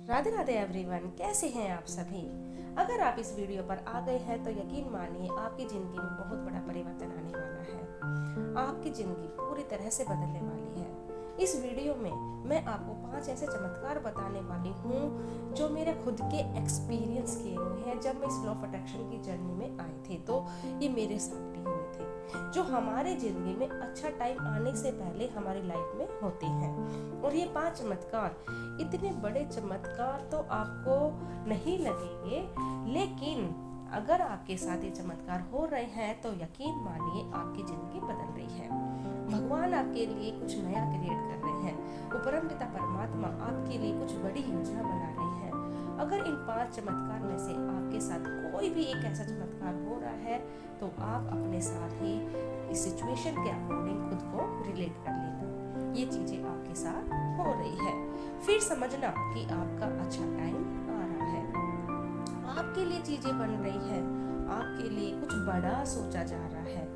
Radhe Radhe everyone, कैसे हैं आप सभी। अगर आप इस वीडियो पर आ गए हैं तो यकीन मानिए आपकी ज़िंदगी में बहुत बड़ा परिवर्तन आने वाला है। आपकी ज़िंदगी पूरी तरह से बदलने वाली है। इस वीडियो में मैं आपको 5 ऐसे चमत्कार बताने वाली हूँ जो मेरे खुद के एक्सपीरियंस किए हुए हैं। जब मैं इस लॉ ऑफ अट्रैक्शन की जर्नी में आई थी तो ये मेरे साथ भी हुए थे, जो हमारे ज़िंदगी में अच्छा टाइम आने से पहले हमारी लाइफ में होते हैं। और ये 5 चमत्कार, इतने बड़े चमत्कार तो आपको नहीं लगेंगे, लेकिन अगर आपके साथ ये चमत्कार हो रहे हैं तो यकीन मानिए आपकी ज़िंदगी बदल रही है। भगवान आपके लिए कुछ नया क्रिएट कर रहे हैं। परमपिता परमात्मा आपके लिए कुछ बड़ी योजना बना रहे हैं। अगर इन 5 चमत्कार में से आपके साथ कोई भी एक ऐसा चमत्कार हो रहा है तो आप अपने साथ ही इस सिचुएशन के अकॉर्डिंग खुद को रिलेट कर लेना। ये चीज़ें आपके साथ हो रही है, फिर समझना कि आपका अच्छा टाइम आ रहा है। आपके लिए चीज़ें बन रही है, आपके लिए कुछ बड़ा सोचा जा रहा है।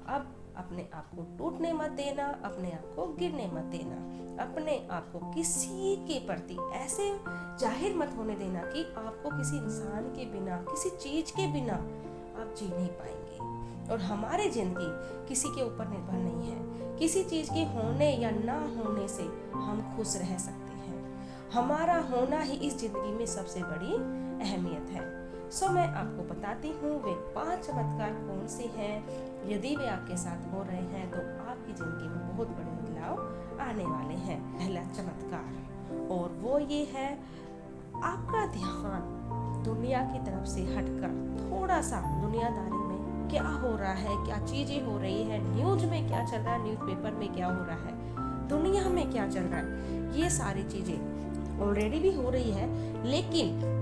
अब अपने आप को टूटने मत देना, अपने आप को गिरने मत देना, अपने आप को किसी के प्रति ऐसे जाहिर मत होने देना कि आपको किसी इंसान के बिना, किसी चीज के बिना आप जी नहीं पाएंगे। और हमारी जिंदगी किसी के ऊपर निर्भर नहीं है। किसी चीज के होने या ना होने से हम खुश रह सकते हैं। हमारा होना ही इस जिंदगी में सबसे बड़ी अहमियत है। मैं आपको बताती हूँ वे 5 चमत्कार कौन से हैं। यदि वे आपके साथ हो रहे हैं तो आपकी जिंदगी में बहुत बड़े बदलाव आने वाले हैं। पहला चमत्कार, और वो ये है, आपका ध्यान दुनिया की तरफ से हटकर थोड़ा सा दुनियादारी में क्या हो रहा है, क्या चीजें हो रही है, न्यूज में क्या चल रहा है, न्यूज़पेपर में क्या हो रहा है, दुनिया में क्या चल रहा है, ये सारी चीजें ऑलरेडी भी हो रही है, लेकिन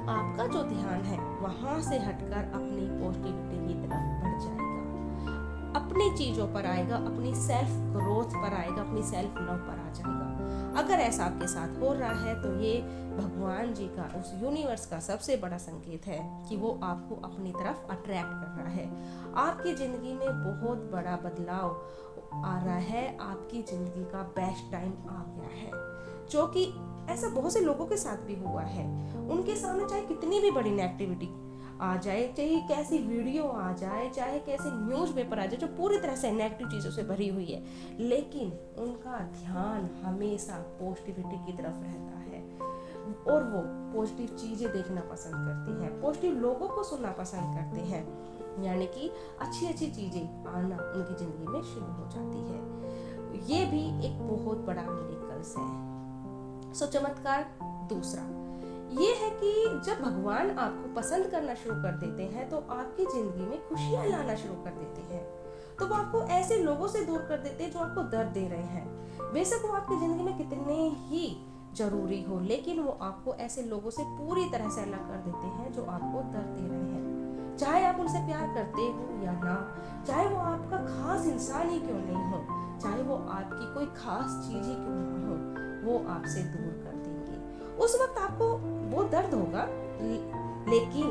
आपका जो ध्यान है वहां से हटकर अपनी पॉजिटिविटी की तरफ बढ़ जाएगा, अपनी चीजों पर आएगा, अपनी सेल्फ ग्रोथ पर आएगा, अपनी सेल्फ लव पर आ जाएगा। अगर ऐसा आपके साथ हो रहा है तो ये भगवान जी का, उस यूनिवर्स का सबसे बड़ा संकेत है कि वो आपको अपनी तरफ अट्रैक्ट कर रहा है। आपकी जिंदगी में बहुत बड़ा बदलाव आ रहा है, आपकी जिंदगी का बेस्ट टाइम आ गया है, जो कि ऐसा बहुत से लोगों के साथ भी हुआ है। उनके सामने चाहे कितनी भी बड़ी नेगेटिविटी आ जाए, चाहे कैसी वीडियो आ जाए, चाहे कैसे न्यूज़पेपर आ जाए जो पूरी तरह से नेगेटिव चीज़ों से भरी हुई है, लेकिन उनका ध्यान हमेशा पॉजिटिविटी की तरफ रहता है और वो पॉजिटिव चीज़ें देखना पसंद करते हैं, पॉजिटिव लोगों को सुनना पसंद करते हैं, यानी कि अच्छी अच्छी चीज़ें आना उनकी ज़िंदगी में शुरू हो जाती है। ये भी एक बहुत बड़ा मिरेकल्स है। चमत्कार दूसरा ये है कि जब भगवान आपको पसंद करना शुरू कर देते हैं तो आपकी जिंदगी में खुशियां लाना शुरू कर देते हैं। तो वो आपको ऐसे लोगों से दूर कर देते हैं जो आपको दर्द दे रहे हैं। बेशक वो आपकी जिंदगी में कितने ही जरूरी हो, लेकिन वो आपको ऐसे लोगों से पूरी तरह से अलग कर देते हैं जो आपको दर्द दे रहे हैं। चाहे आप उनसे प्यार करते हो या ना, चाहे वो आपका खास इंसान ही क्यों नहीं हो, चाहे वो आपकी कोई खास चीज ही क्यों ना हो, वो आपसे दूर कर देंगे। उस वक्त आपको वो दर्द होगा, लेकिन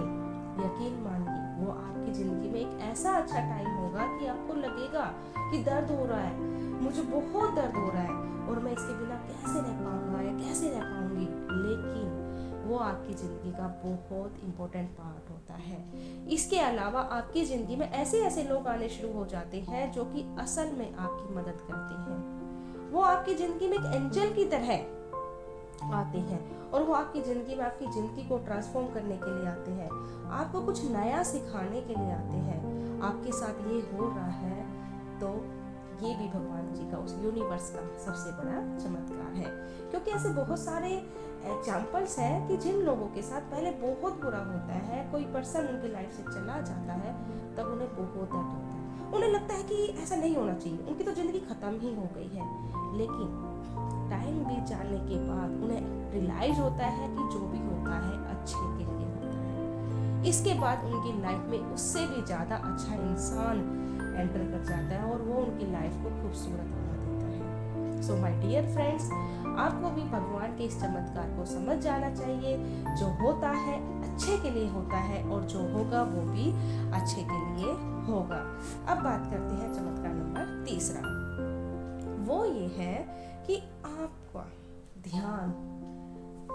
यकीन मानिए वो आपकी जिंदगी में एक ऐसा अच्छा टाइम होगा कि आपको लगेगा कि दर्द हो रहा है, मुझे बहुत दर्द हो रहा है और मैं इसके बिना कैसे रह पाऊंगा या कैसे रह पाऊंगी, लेकिन वो आपकी ज़िंदगी का बहुत इम्पोर्टेंट पार्ट होता है। इसके अलावा आपकी ज़िंदगी में ऐसे ऐसे लोग आने शुरू हो जाते हैं जो कि असल में आपकी मदद करते हैं। वो आपकी ज़िंदगी में एक एंजल की तरह आते हैं और वो आपकी ज़िंदगी में आपकी ज़िंदगी को ट्रांसफॉर्म करने के लिए आते हैं, आपको कुछ नया सिखाने के लिए आते हैं। आपके साथ ये हो रहा है तो ये भी भगवान जी का, उस यूनिवर्स का सबसे बड़ा चमत्कार है, क्योंकि ऐसे बहुत सारे एग्जाम्पल्स हैं कि जिन लोगों के साथ पहले बहुत बुरा होता है, कोई पर्सन उनकी लाइफ से चला जाता है, तब उन्हें बहुत दर्द होता है, उन्हें लगता है कि ऐसा नहीं होना चाहिए, उनकी तो ज़िंदगी ख़त्म ही हो गई है, लेकिन टाइम बीत जाने के बाद उन्हें रियलाइज होता है कि जो भी होता है अच्छे के लिए होता है। इसके बाद उनकी लाइफ में उससे भी ज़्यादा अच्छा इंसान एंटर कर जाता है और वो उनकी लाइफ को खूबसूरत बना देता है। माय डियर फ्रेंड्स, आपको भी भगवान के इस चमत्कार को समझ जाना चाहिए। जो होता है अच्छे के लिए होता है और जो होगा वो भी अच्छे के लिए होगा। अब बात करते हैं चमत्कार नंबर तीसरा। वो ये है कि आपका ध्यान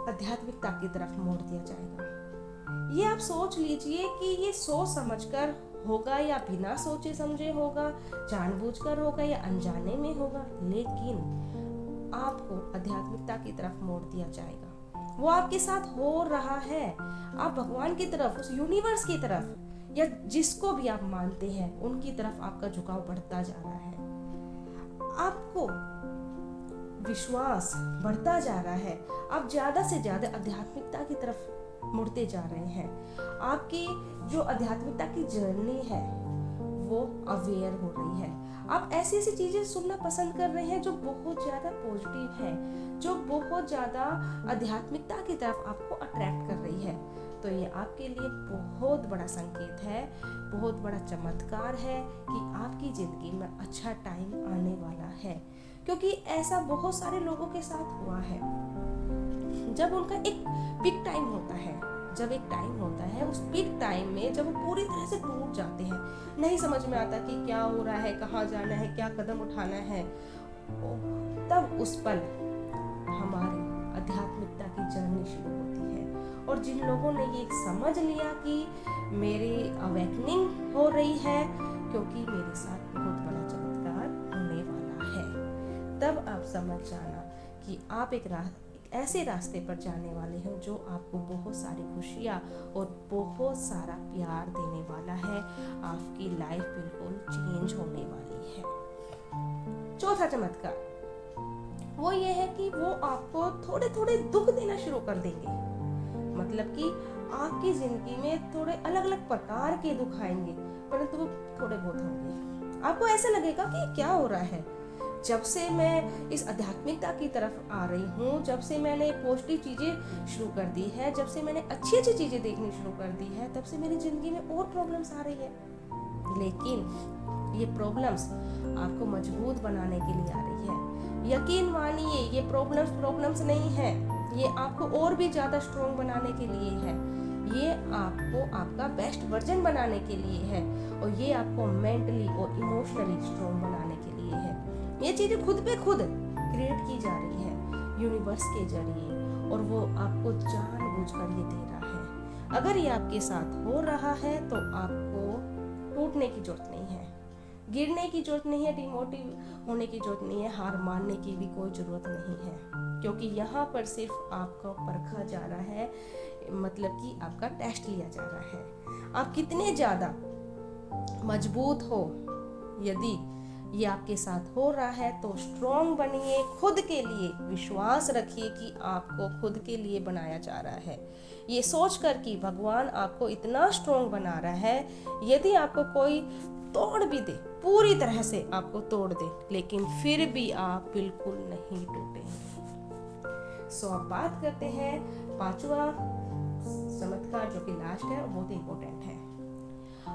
आध्यात्मिकता की तरफ मोड़ दिया जाएगा। ये आप सोच लीजिए कि ये सोच समझकर होगा या बिना सोचे समझे होगा, जानबूझकर होगा या अनजाने में होगा, लेकिन आपको आध्यात्मिकता की तरफ मोड़ दिया जाएगा। वो आपके साथ हो रहा है। आप भगवान की तरफ, उस यूनिवर्स की तरफ, या जिसको भी आप मानते हैं उनकी तरफ आपका झुकाव बढ़ता जा रहा है। आपको विश्वास बढ़ता जा रहा है। आप ज्यादा से ज्यादा आध्यात्मिकता की तरफ मुड़ते जा रहे हैं। आपकी जो आध्यात्मिकता की जर्नी है वो अवेयर हो रही है। आप ऐसी ऐसी चीजें सुनना पसंद कर रहे हैं जो बहुत ज्यादा पॉजिटिव है, जो बहुत ज्यादा आध्यात्मिकता की तरफ आपको अट्रैक्ट कर रही है। तो ये आपके लिए बहुत बड़ा संकेत है, बहुत बड़ा चमत्कार है कि आपकी जिंदगी में अच्छा टाइम आने वाला है। क्योंकि ऐसा बहुत सारे लोगों के साथ हुआ है। जब उनका एक पीक टाइम होता है, जब एक टाइम होता है, उस पीक टाइम में जब वो पूरी तरह से टूट जाते हैं, नहीं समझ में आता कि क्या हो रहा है, कहाँ जाना है, क्या कदम उठाना है, तब उस पल हमारी आध्यात्मिकता की जर्नी शुरू होती है। और जिन लोगों ने ये समझ लिया कि मेरी अवेकनिंग हो रही है क्योंकि मेरे साथ बहुत बड़ा चमत्कार होने वाला है, तब आप समझ जाना कि आप एक ऐसे रास्ते पर जाने वाले हो जो आपको बहुत सारी खुशियाँ और बहुत सारा प्यार देने वाला है। आपकी लाइफ बिल्कुल चेंज होने वाली है। चौथा चमत्कार वो ये है कि वो आपको थोड़े थोड़े दुख देना शुरू कर देंगे। मतलब कि आपकी जिंदगी में थोड़े अलग अलग प्रकार के दुख आएंगे, परंतु वो थोड़े बहुत होंगे। आपको ऐसा लगेगा कि क्या हो रहा है। जब से मैं इस आध्यात्मिकता की तरफ आ रही हूँ, जब से मैंने पॉजिटिव चीजें शुरू कर दी है, जब से मैंने अच्छी अच्छी चीजें देखनी शुरू कर दी है, तब से मेरी जिंदगी में और प्रॉब्लम्स आ रही है। लेकिन ये प्रॉब्लम्स आपको मजबूत बनाने के लिए आ रही है। यकीन मानिए, ये प्रॉब्लम्स नहीं है, ये आपको और भी ज्यादा स्ट्रॉन्ग बनाने के लिए है। ये आपको आपका बेस्ट वर्जन बनाने के लिए है, और ये आपको मेंटली और इमोशनली स्ट्रॉन्ग बनाने के लिए है। ये चीजें खुद पे खुद क्रिएट की जा रही है यूनिवर्स के जरिए, और वो आपको जानबूझकर ये दे रहा है। अगर ये आपके साथ हो रहा है तो आपको टूटने की जरूरत नहीं है, गिरने की जरूरत नहीं है, डिमोटिव होने की जरूरत नहीं है, हार मानने की भी कोई जरूरत नहीं है। क्योंकि यहाँ पर सिर्फ आपका परखा जा रहा है, मतलब कि आपका टेस्ट लिया जा रहा है। आप कितने ज्यादा मजबूत हो। यदि ये आपके साथ हो रहा है तो स्ट्रॉन्ग बनिए, खुद के लिए विश्वास रखिए कि आपको खुद के लिए बनाया जा रहा है। ये सोचकर कि भगवान आपको इतना स्ट्रॉन्ग बना रहा है, यदि आपको कोई तोड़ भी दे, पूरी तरह से आपको तोड़ दे, लेकिन फिर भी आप बिल्कुल नहीं टूटेंगे। सो अब बात करते हैं पांचवा चमत्कार, जो कि लास्ट है और बहुत इंपॉर्टेंट है,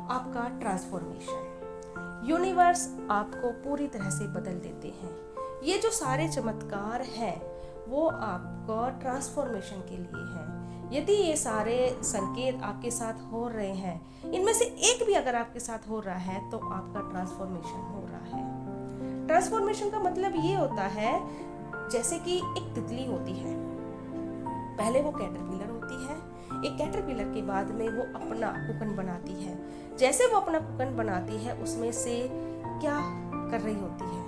आपका ट्रांसफॉर्मेशन। यूनिवर्स आपको पूरी तरह से बदल देते हैं। ये जो सारे चमत्कार हैं वो आपका ट्रांसफॉर्मेशन के लिए है। यदि ये सारे संकेत आपके साथ हो रहे हैं, इनमें से एक भी अगर आपके साथ हो रहा है तो आपका ट्रांसफॉर्मेशन हो रहा है। ट्रांसफॉर्मेशन का मतलब ये होता है जैसे कि एक तितली होती है, पहले वो कैटरपिलर होती है, एक कैटरपिलर के बाद में वो अपना कुकन बनाती है। जैसे वो अपना कुकन बनाती है, उसमें से क्या कर रही होती है,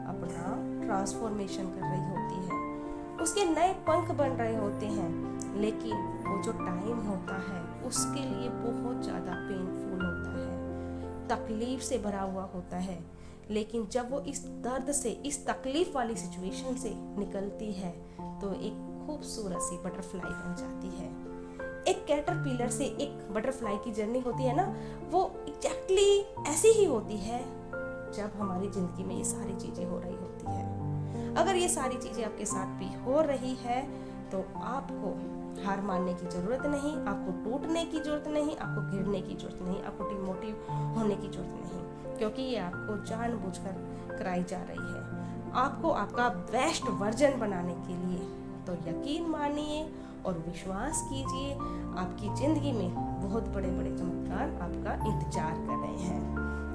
अपना ट्रांसफॉर्मेशन कर रही होती है, उसके नए पंख बन रहे होते हैं। लेकिन वो जो टाइम होता है उसके लिए बहुत ज़्यादा पेनफुल होता है, तकलीफ से भरा हुआ होता है। लेकिन जब वो इस दर्द से, इस तकलीफ वाली सिचुएशन से निकलती है तो एक खूबसूरत सी बटरफ्लाई बन जाती है। एक कैटरपिलर से एक बटरफ्लाई की जर्नी होती है ना, वो एग्जैक्टली ऐसी ही होती है जब हमारी जिंदगी में ये सारी चीजें हो रही होती है। अगर ये सारी चीजें आपके साथ भी हो रही है तो आपको हार मानने की जरूरत नहीं, आपको टूटने की जरूरत नहीं, आपको गिरने की जरूरत नहीं, आपको डिमोटिव होने की जरूरत नहीं, क्योंकि ये आपको जानबूझकर कराई जा रही है, आपको आपका बेस्ट वर्जन बनाने के लिए। तो यकीन मानिए और विश्वास कीजिए, आपकी जिंदगी में बहुत बड़े बड़े चमत्कार आपका इंतजार कर रहे हैं।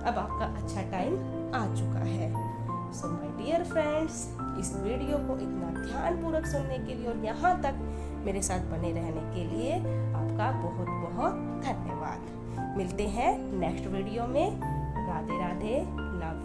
अब आपका अच्छा टाइम आ चुका है। सो माय डियर फ्रेंड्स, इस वीडियो को इतना ध्यानपूर्वक सुनने के लिए और यहाँ तक मेरे साथ बने रहने के लिए आपका बहुत बहुत धन्यवाद। मिलते हैं नेक्स्ट वीडियो में। राधे राधे, लव।